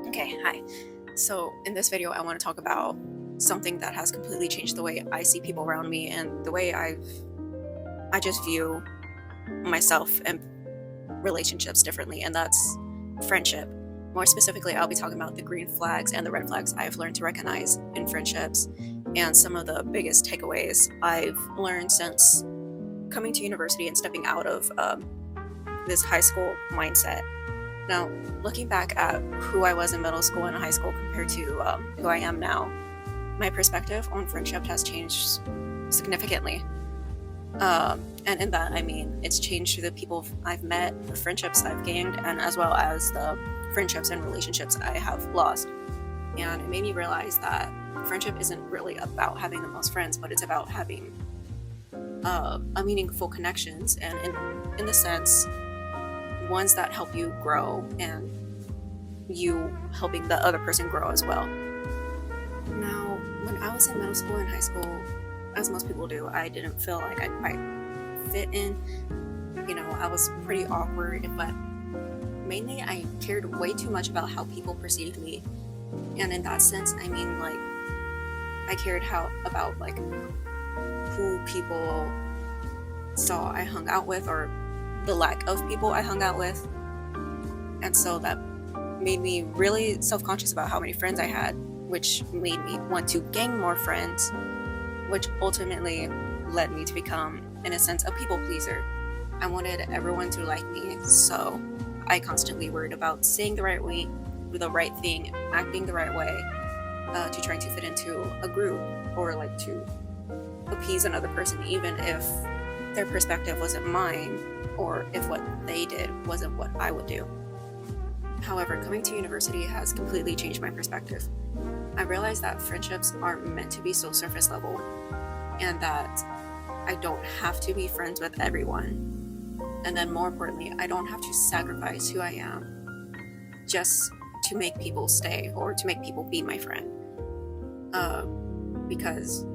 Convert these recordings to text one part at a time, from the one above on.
Okay, hi. So, in this video, I want to talk about something that has completely changed the way I see people around me and the way I just view myself and relationships differently, and that's friendship. More specifically, I'll be talking about the green flags and the red flags I've learned to recognize in friendships and some of the biggest takeaways I've learned since coming to university and stepping out of this high school mindset. Now, looking back at who I was in middle school and high school compared to who I am now, my perspective on friendship has changed significantly. And in that, I mean, it's changed through the people I've met, the friendships I've gained, and as well as the friendships and relationships I have lost. And it made me realize that friendship isn't really about having the most friends, but it's about having a meaningful connections, and in the sense, ones that help you grow and you helping the other person grow as well. Now, when I was in middle school and high school, as most people do, I didn't feel like I quite fit in. I was pretty awkward, but mainly I cared way too much about how people perceived me. And in that sense, I mean, like, I cared how about like who people saw I hung out with or the lack of people I hung out with. And so that made me really self-conscious about how many friends I had, which made me want to gain more friends, which ultimately led me to become, in a sense, a people pleaser. I wanted everyone to like me, so I constantly worried about saying the right way, the right thing, acting the right way, to trying to fit into a group or like to appease another person, even if their perspective wasn't mine or if what they did wasn't what I would do. However, coming to university has completely changed my perspective. I realized that friendships aren't meant to be so surface level, and that I don't have to be friends with everyone. And then more importantly, I don't have to sacrifice who I am just to make people stay or to make people be my friend. Because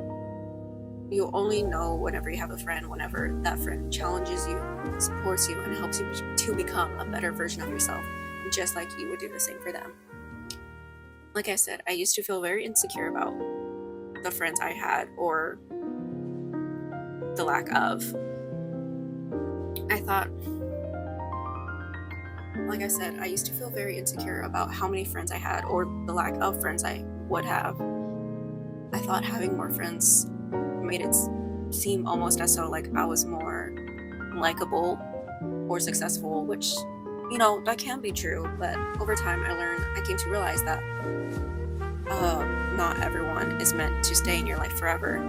you only know whenever you have a friend, whenever that friend challenges you, supports you, and helps you to become a better version of yourself, just like you would do the same for them. Like I said, I used to feel very insecure about the friends I had or the lack of. Like I said, I used to feel very insecure about how many friends I had or the lack of friends I would have. I thought having more friends made it seem almost as though like I was more likable or successful, which that can be true, but over time I came to realize that not everyone is meant to stay in your life forever.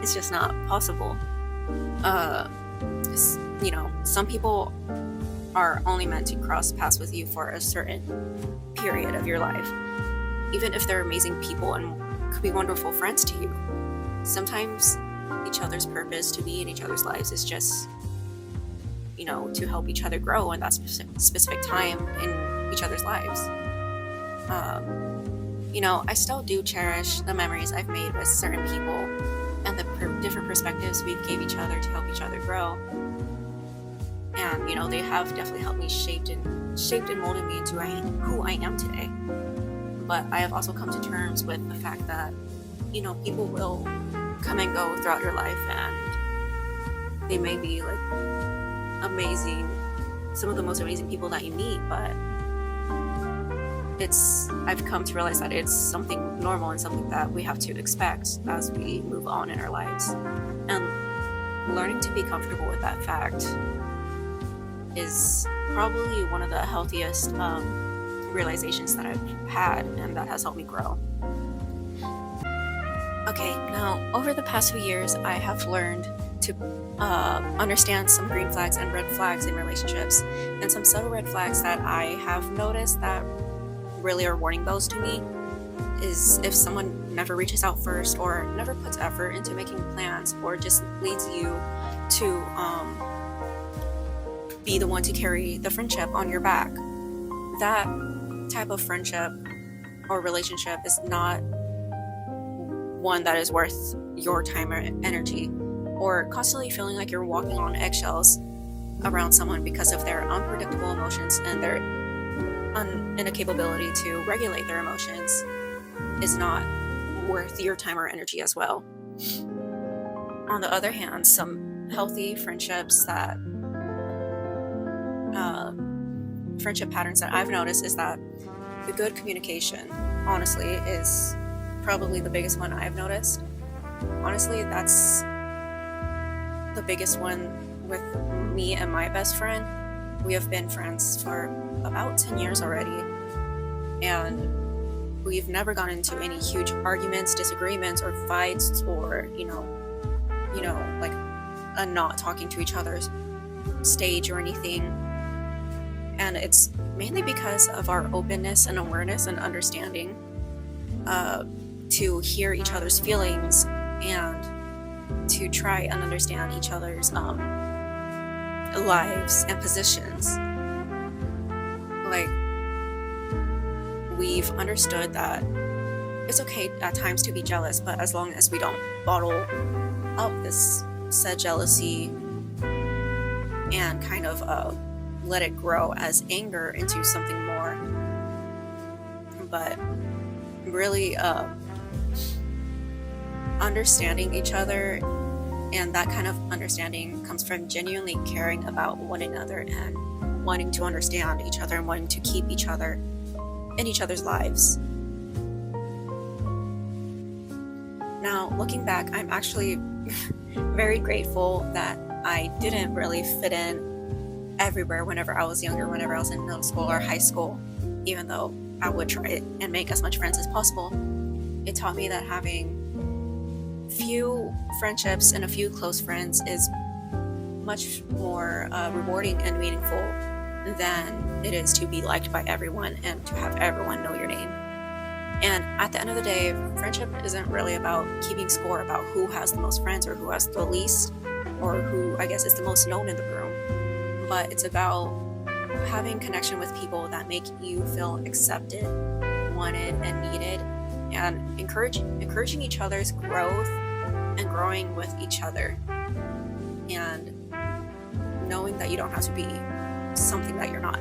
It's just not possible. Some people are only meant to cross paths with you for a certain period of your life, even if they're amazing people and could be wonderful friends to you. Sometimes each other's purpose to be in each other's lives is just to help each other grow in that specific time in each other's lives. I still do cherish the memories I've made with certain people and the different perspectives we gave each other to help each other grow. And they have definitely helped me shaped and molded me into who I am today. But I have also come to terms with the fact that people will come and go throughout your life, and they may be like amazing, some of the most amazing people that you meet, but I've come to realize that it's something normal and something that we have to expect as we move on in our lives. And learning to be comfortable with that fact is probably one of the healthiest realizations that I've had, and that has helped me grow. Okay, now over the past few years, I have learned to understand some green flags and red flags in relationships, and some subtle red flags that I have noticed that really are warning bells to me is if someone never reaches out first or never puts effort into making plans or just leads you to be the one to carry the friendship on your back. That type of friendship or relationship is not one that is worth your time or energy, or constantly feeling like you're walking on eggshells around someone because of their unpredictable emotions and their an incapability to regulate their emotions is not worth your time or energy as well. On the other hand, some healthy uh, friendship patterns that I've noticed is that the good communication, honestly, is probably the biggest one I've noticed. Honestly, that's the biggest one with me and my best friend. We have been friends for about 10 years already, and we've never gotten into any huge arguments, disagreements, or fights, or like a not talking to each other's stage or anything. And it's mainly because of our openness and awareness and understanding, to hear each other's feelings and to try and understand each other's lives and positions. Like, we've understood that it's okay at times to be jealous, but as long as we don't bottle up this said jealousy and kind of let it grow as anger into something more. But really, understanding each other, and that kind of understanding comes from genuinely caring about one another and wanting to understand each other and wanting to keep each other in each other's lives. Now, looking back, I'm actually very grateful that I didn't really fit in everywhere whenever I was younger, whenever I was in middle school or high school, even though I would try and make as much friends as possible. It taught me that having few friendships and a few close friends is much more rewarding and meaningful than it is to be liked by everyone and to have everyone know your name. And at the end of the day, friendship isn't really about keeping score about who has the most friends or who has the least, or who, I guess, is the most known in the room. But it's about having connection with people that make you feel accepted, wanted, and needed, and encouraging each other's growth and growing with each other, and knowing that you don't have to be something that you're not.